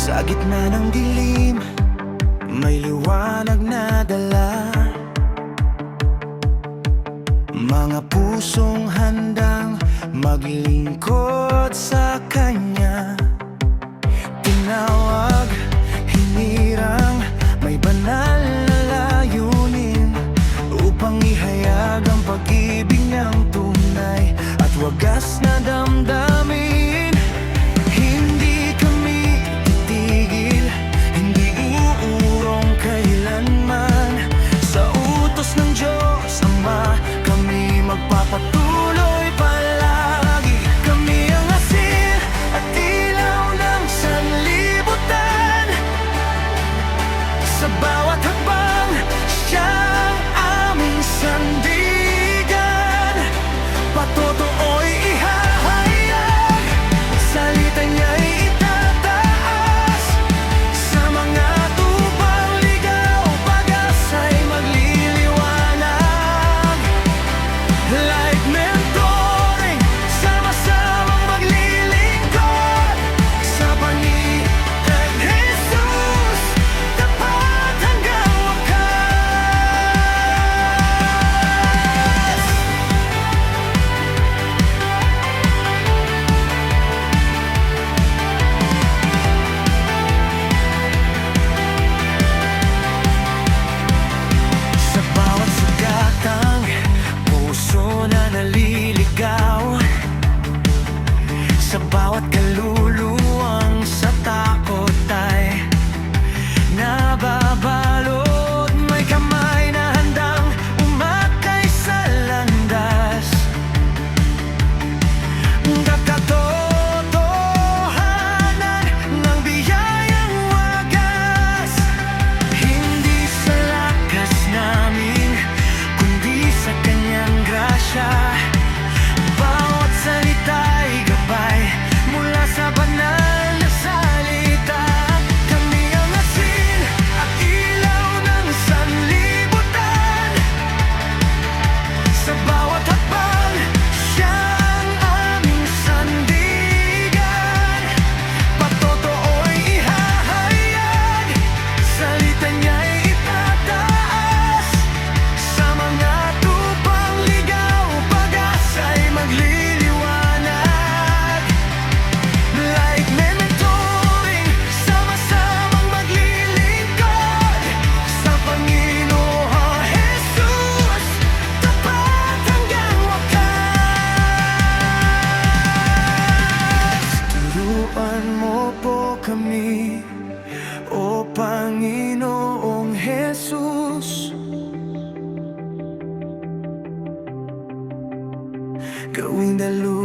Sa gitna ng dilim, may liwanag na dala. Mga pusong handang maglingkod sa Kanya. Tinawag, hinirang, may banal na layunin, upang ihayag ang pag-ibig niyang tunay at wagas na damdamin. Hindi kami titigil, hindi uurong kailanman. Sa utos ng Diyos Ama, kami magpapatuloy palagi. Kami ang asin at ilaw ng sanlibutan. Sa bawat hakbang, siya ang aming sandigan. Patutuoy ihahayag, salita niya'y itataas. Sa mga tupang ligaw, pag-asa'y magliliwanag. Like mentoring, sama-samang maglilingkod sa Panginoon Jesus, tapat hanggang wakas. Sa bawat sugatang puso na naliligaw, sa bawat kaluluwang sa takot ay nababalot, may kamay na handang umakay sa landas. Katotohanan ng biyayang wagas, hindi sa lakas namin, kundi sa Kanyang grasya. Bawat salita'y gabay mula sa banal na salita. Kami ang asin at ilaw ng sanlibutan. Sa bawat hakbang, siya ang aming sandigan. Patutuoy ihahayag, salita niya'y itataas. Sa mga tupang ligaw, pag-asa'y magliliwanag. Like mentoring, sama-samang maglilingkod sa Panginoong Jesus, tapat hanggang wakas. Turuan mo po kami, O Panginoong Jesus, gawing daluyan